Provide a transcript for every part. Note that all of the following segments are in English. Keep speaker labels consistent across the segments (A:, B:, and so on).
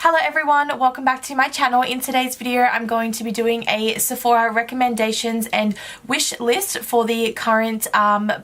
A: Hello everyone, welcome back to my channel. In today's video I'm going to be doing a Sephora recommendations and wish list for the current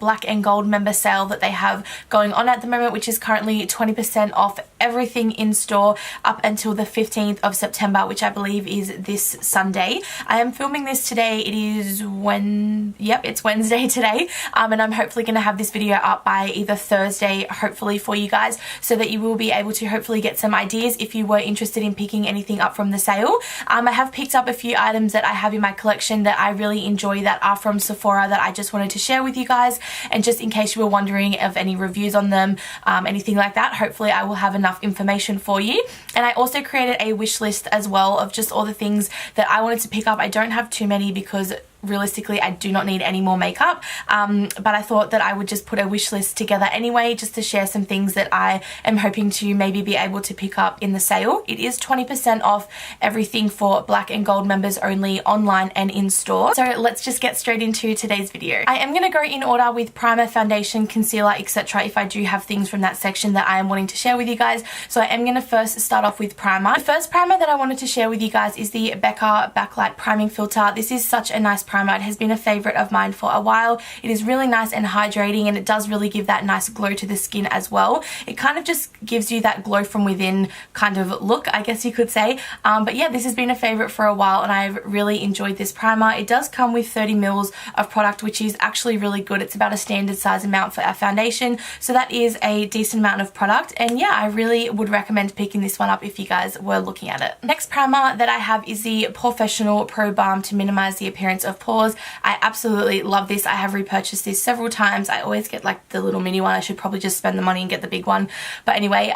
A: black and gold member sale that they have going on at the moment, which is currently 20% off everything in store up until the 15th of September, which I believe is this Sunday. I am filming this today. It is it's Wednesday today, and I'm hopefully going to have this video up by either Thursday, hopefully, for you guys, so that you will be able to hopefully get some ideas if you were interested in picking anything up from the sale. I have picked up a few items that I have in my collection that I really enjoy that are from Sephora that I just wanted to share with you guys, and just in case you were wondering of any reviews on them, anything like that, hopefully I will have enough information for you. And I also created a wish list as well of just all the things that I wanted to pick up. I don't have too many because realistically I do not need any more makeup, but I thought that I would just put a wish list together anyway, just to share some things that I am hoping to maybe be able to pick up in the sale. It is 20% off everything for black and gold members only, online and in store. So let's just get straight into today's video. I am going to go in order with primer, foundation, concealer, etc. if I do have things from that section that I am wanting to share with you guys. So I am going to first start off with primer. The first primer that I wanted to share with you guys is the Becca Backlight Priming Filter. This is such a nice primer. It has been a favorite of mine for a while. It is really nice and hydrating, and it does really give that nice glow to the skin as well. It kind of just gives you that glow from within kind of look, I guess you could say. But yeah, this has been a favorite for a while, and I've really enjoyed this primer. It does come with 30 mils of product, which is actually really good. It's about a standard size amount for our foundation, so that is a decent amount of product. And yeah, I really would recommend picking this one up if you guys were looking at it. Next primer that I have is the Professional Pro Balm to minimize the appearance of pores. I absolutely love this. I have repurchased this several times. I always get like the little mini one. I should probably just spend the money and get the big one. But anyway,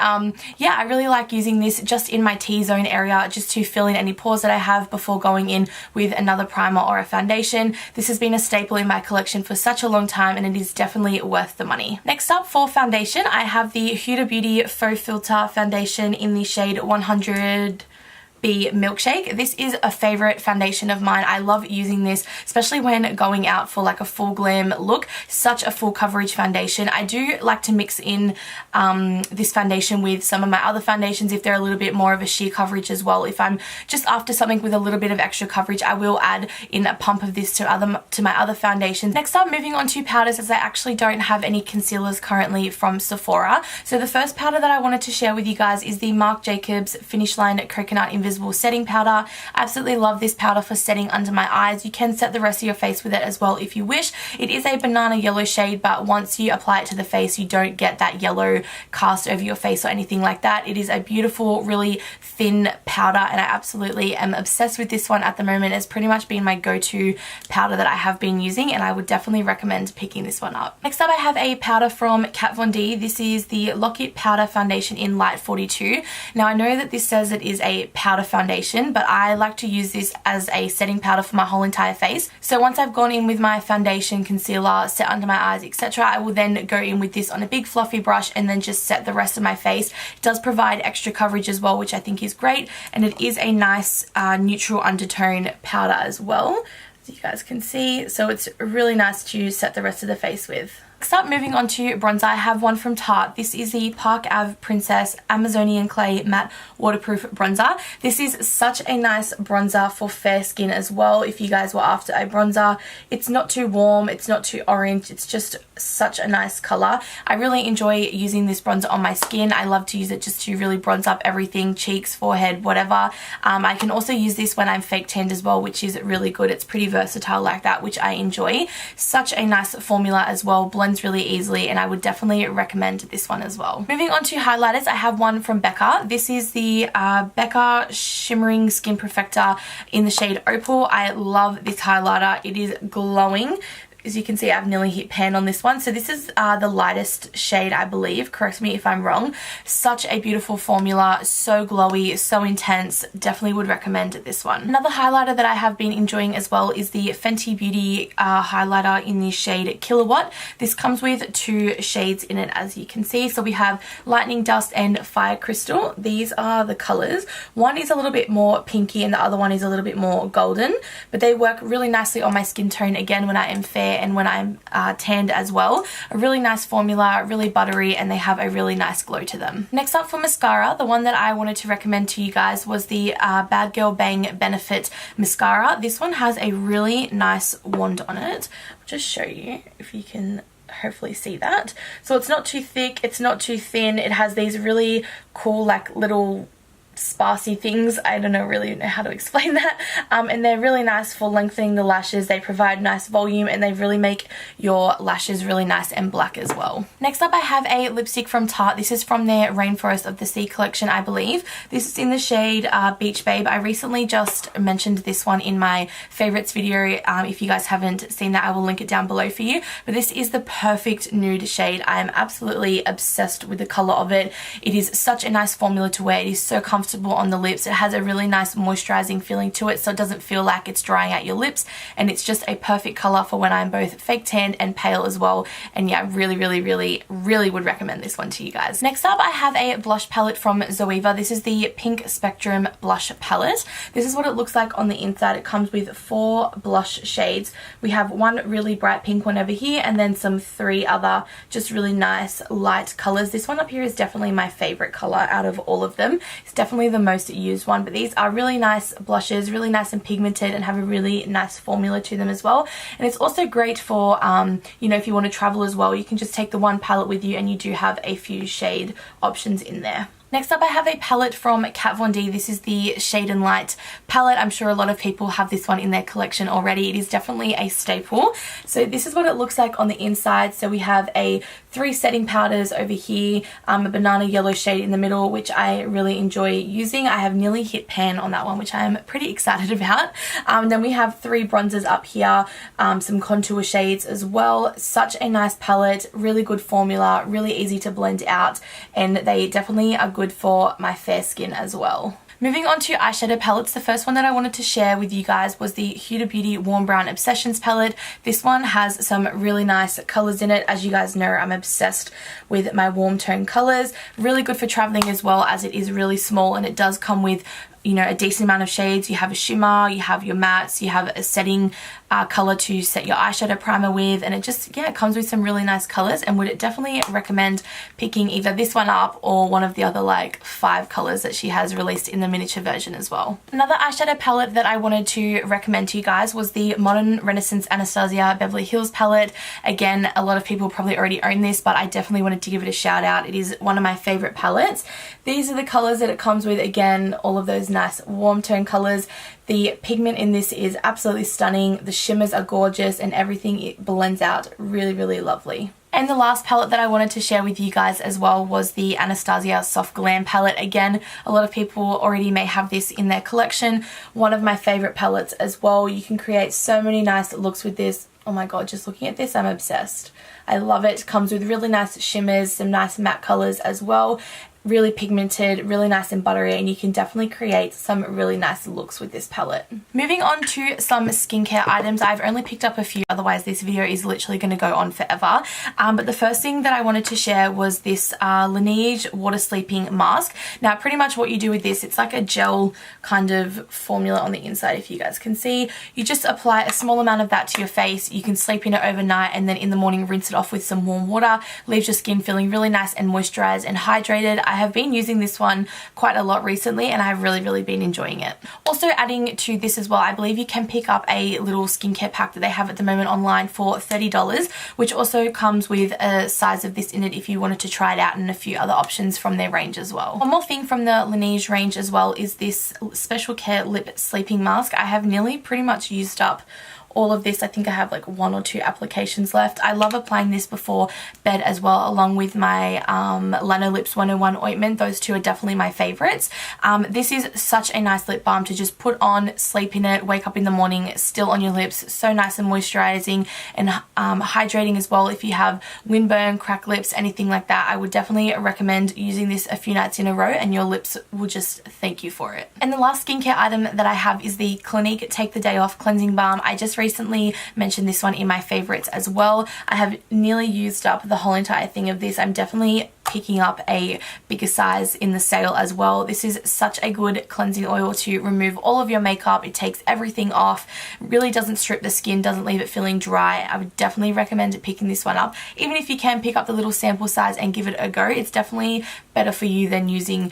A: yeah, I really like using this just in my T-zone area, just to fill in any pores that I have before going in with another primer or a foundation. This has been a staple in my collection for such a long time, and it is definitely worth the money. Next up for foundation, I have the Huda Beauty Faux Filter Foundation in the shade 100 Milkshake. This is a favorite foundation of mine. I love using this, especially when going out for like a full glam look. Such a full coverage foundation. I do like to mix in this foundation with some of my other foundations if they're a little bit more of a sheer coverage as well. If I'm just after something with a little bit of extra coverage, I will add in a pump of this to my other foundations. Next up, moving on to powders, as I actually don't have any concealers currently from Sephora. So the first powder that I wanted to share with you guys is the Marc Jacobs Finish Line Coconut Invisible Setting Powder. I absolutely love this powder for setting under my eyes. You can set the rest of your face with it as well if you wish. It is a banana yellow shade, but once you apply it to the face, you don't get that yellow cast over your face or anything like that. It is a beautiful, really thin powder, and I absolutely am obsessed with this one at the moment. It's pretty much been my go-to powder that I have been using, and I would definitely recommend picking this one up. Next up, I have a powder from Kat Von D. This is the Lock It Powder Foundation in Light 42. Now, I know that this says it is a powder foundation, but I like to use this as a setting powder for my whole entire face. So once I've gone in with my foundation, concealer, set under my eyes, etc., I will then go in with this on a big fluffy brush and then just set the rest of my face. It does provide extra coverage as well, which I think is great, and it is a nice neutral undertone powder as well, as you guys can see. So it's really nice to set the rest of the face with. Next up, moving on to bronzer, I have one from Tarte. This is the Park Ave Princess Amazonian Clay Matte Waterproof Bronzer. This is such a nice bronzer for fair skin as well. If you guys were after a bronzer, it's not too warm, it's not too orange, it's just such a nice color. I really enjoy using this bronzer on my skin. I love to use it just to really bronze up everything, cheeks, forehead, whatever. I can also use this when I'm fake tanned as well, which is really good. It's pretty versatile like that, which I enjoy. Such a nice formula as well. Blends really easily, and I would definitely recommend this one as well. Moving on to highlighters, I have one from Becca. This is the Becca Shimmering Skin Perfector in the shade Opal. I love this highlighter. It is glowing. As you can see, I've nearly hit pan on this one. So this is the lightest shade, I believe. Correct me if I'm wrong. Such a beautiful formula. So glowy, so intense. Definitely would recommend this one. Another highlighter that I have been enjoying as well is the Fenty Beauty highlighter in the shade Kilowatt. This comes with two shades in it, as you can see. So we have Lightning Dust and Fire Crystal. These are the colors. One is a little bit more pinky and the other one is a little bit more golden. But they work really nicely on my skin tone, again, when I am fair and when I'm tanned as well. A really nice formula, really buttery, and they have a really nice glow to them. Next up for mascara, the one that I wanted to recommend to you guys was the Bad Girl Bang Benefit Mascara. This one has a really nice wand on it. I'll just show you if you can hopefully see that. So it's not too thick, it's not too thin. It has these really cool like little sparsy things. I don't really know how to explain that. And they're really nice for lengthening the lashes. They provide nice volume and they really make your lashes really nice and black as well. Next up I have a lipstick from Tarte. This is from their Rainforest of the Sea collection, I believe. This is in the shade Beach Babe. I recently just mentioned this one in my favorites video. If you guys haven't seen that, I will link it down below for you. But this is the perfect nude shade. I am absolutely obsessed with the color of it. It is such a nice formula to wear. It is so comfortable on the lips. It has a really nice moisturizing feeling to it, so it doesn't feel like it's drying out your lips, and it's just a perfect color for when I'm both fake tanned and pale as well. And yeah, really would recommend this one to you guys. Next up I have a blush palette from Zoeva. This is the Pink Spectrum blush palette. This is what it looks like on the inside. It comes with 4 blush shades. We have one really bright pink one over here, and then some 3 other just really nice light colors. This one up here is definitely my favorite color out of all of them. It's definitely the most used one, but these are really nice blushes, really nice and pigmented, and have a really nice formula to them as well. And it's also great for you know, if you want to travel as well, you can just take the one palette with you and you do have a few shade options in there. Next up I have a palette from Kat Von D. This is the Shade and Light palette. I'm sure a lot of people have this one in their collection already. It is definitely a staple. So this is what it looks like on the inside. So we have 3 setting powders over here, a banana yellow shade in the middle, which I really enjoy using. I have nearly hit pan on that one, which I am pretty excited about. Then we have 3 bronzers up here, some contour shades as well. Such a nice palette, really good formula, really easy to blend out, and they definitely are good for my fair skin as well. Moving on to eyeshadow palettes, the first one that I wanted to share with you guys was the Huda Beauty Warm Brown Obsessions palette. This one has some really nice colors in it. As you guys know, I'm obsessed with my warm tone colors. Really good for traveling as well, as it is really small and it does come with, you know, a decent amount of shades. You have a shimmer, you have your mattes, you have a setting color to set your eyeshadow primer with, and it just, yeah, it comes with some really nice colors, and would definitely recommend picking either this one up or one of the other like 5 colors that she has released in the miniature version as well. Another eyeshadow palette that I wanted to recommend to you guys was the Modern Renaissance Anastasia Beverly Hills palette. Again, a lot of people probably already own this, but I definitely wanted to give it a shout out. It is one of my favorite palettes. These are the colors that it comes with. Again, all of those nice warm tone colors. The pigment in this is absolutely stunning. The shimmers are gorgeous, and everything, it blends out really lovely. And the last palette that I wanted to share with you guys as well was the Anastasia Soft Glam palette. Again, a lot of people already may have this in their collection. One of my favorite palettes as well. You can create so many nice looks with this. Oh my god, just looking at this, I'm obsessed. I love it. It comes with really nice shimmers, some nice matte colors as well. Really pigmented, really nice and buttery, and you can definitely create some really nice looks with this palette. Moving on to some skincare items. I've only picked up a few, otherwise this video is literally going to go on forever. But the first thing that I wanted to share was this Laneige Water Sleeping Mask. Now pretty much what you do with this, it's like a gel kind of formula on the inside, if you guys can see. You just apply a small amount of that to your face. You can sleep in it overnight, and then in the morning rinse it off with some warm water. Leaves your skin feeling really nice and moisturized and hydrated. I have been using this one quite a lot recently, and I've really been enjoying it. Also adding to this as well, I believe you can pick up a little skincare pack that they have at the moment online for $30, which also comes with a size of this in it if you wanted to try it out, and a few other options from their range as well. One more thing from the Laneige range as well is this Special Care Lip Sleeping Mask. I have nearly pretty much used up all of this. I think I have like 1 or 2 applications left. I love applying this before bed as well, along with my Lanolips 101 ointment. Those two are definitely my favorites. This is such a nice lip balm to just put on, sleep in it, wake up in the morning, still on your lips. So nice and moisturizing and hydrating as well. If you have windburn, cracked lips, anything like that, I would definitely recommend using this a few nights in a row, and your lips will just thank you for it. And the last skincare item that I have is the Clinique Take the Day Off Cleansing Balm. I just recently mentioned this one in my favorites as well. I have nearly used up the whole entire thing of this. I'm definitely picking up a bigger size in the sale as well. This is such a good cleansing oil to remove all of your makeup. It takes everything off, really doesn't strip the skin, doesn't leave it feeling dry. I would definitely recommend picking this one up. Even if you can pick up the little sample size and give it a go, it's definitely better for you than using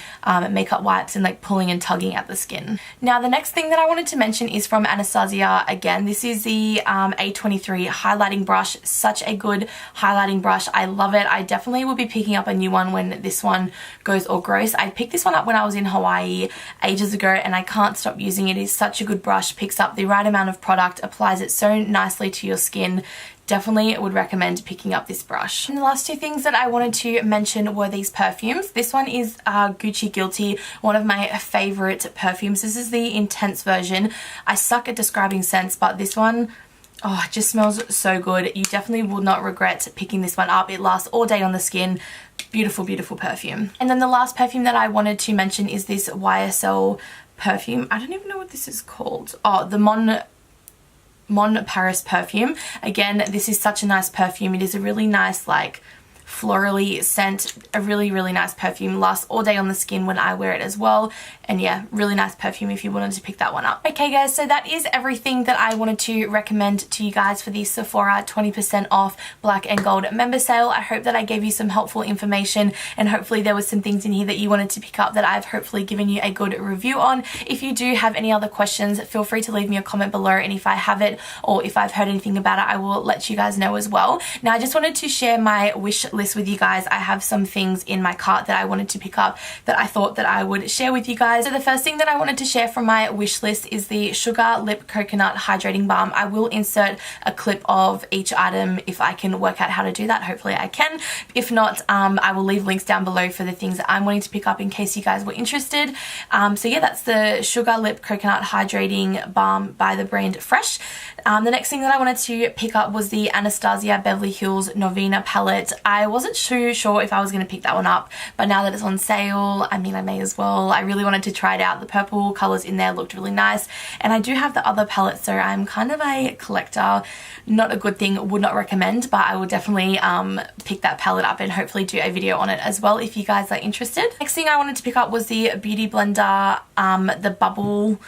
A: makeup wipes and like pulling and tugging at the skin. Now the next thing that I wanted to mention is from Anastasia again. This is the A23 highlighting brush. Such a good highlighting brush. I love it. I definitely will be picking up a new one when this one goes all gross. I picked this one up when I was in Hawaii ages ago and I can't stop using it. It's such a good brush, picks up the right amount of product, applies it so nicely to your skin. Definitely would recommend picking up this brush. And the last two things that I wanted to mention were these perfumes. This one is Gucci Guilty, one of my favorite perfumes. This is the intense version. I suck at describing scents, but this one, oh, it just smells so good. You definitely will not regret picking this one up. It lasts all day on the skin. Beautiful, beautiful perfume. And then the last perfume that I wanted to mention is this YSL perfume. I don't even know what this is called. Oh, the Mon Paris perfume. Again, this is such a nice perfume. It is a really nice, like, florally scent. A really, really nice perfume. Lasts all day on the skin when I wear it as well. And yeah, really nice perfume if you wanted to pick that one up. Okay guys, so that is everything that I wanted to recommend to you guys for the Sephora 20% off black and gold member sale. I hope that I gave you some helpful information and hopefully there was some things in here that you wanted to pick up that I've hopefully given you a good review on. If you do have any other questions, feel free to leave me a comment below, and if I have it or if I've heard anything about it, I will let you guys know as well. Now I just wanted to share my wish list with you guys. I have some things in my cart that I wanted to pick up that I thought that I would share with you guys. So the first thing that I wanted to share from my wish list is the Sugar Lip Coconut Hydrating Balm. I will insert a clip of each item if I can work out how to do that. Hopefully I can. If not, I will leave links down below for the things that I'm wanting to pick up in case you guys were interested. So yeah, that's the Sugar Lip Coconut Hydrating Balm by the brand Fresh. The next thing that I wanted to pick up was the Anastasia Beverly Hills Novena palette. I wasn't too sure if I was going to pick that one up, but now that it's on sale, I mean, I may as well. I really wanted to try it out. The purple colours in there looked really nice, and I do have the other palette, so I'm kind of a collector. Not a good thing, would not recommend, but I will definitely pick that palette up and hopefully do a video on it as well if you guys are interested. Next thing I wanted to pick up was the Beauty Blender, the Bubble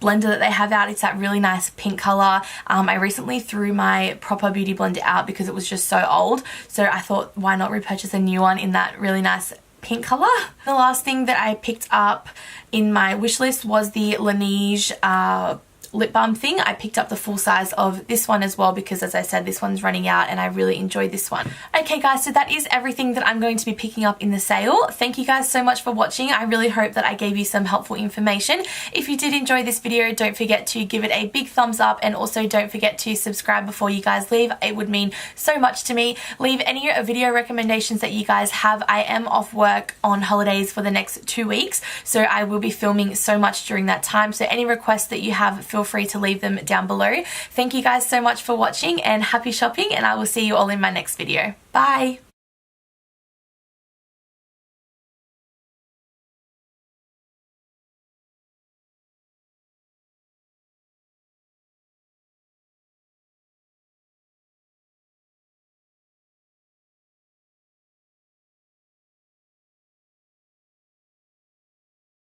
A: blender that they have out. It's that really nice pink color. I recently threw my proper beauty blender out because it was just so old, so I thought why not repurchase a new one in that really nice pink color. The last thing that I picked up in my wish list was the Laneige lip balm thing. I picked up the full size of this one as well because, as I said, this one's running out and I really enjoyed this one. Okay guys, so that is everything that I'm going to be picking up in the sale. Thank you guys so much for watching. I really hope that I gave you some helpful information. If you did enjoy this video, don't forget to give it a big thumbs up, and also don't forget to subscribe before you guys leave. It would mean so much to me. Leave any video recommendations that you guys have. I am off work on holidays for the next 2 weeks, so I will be filming so much during that time, so any requests that you have, feel free to leave them down below. Thank you guys so much for watching, and happy shopping, and I will see you all in my next video. Bye!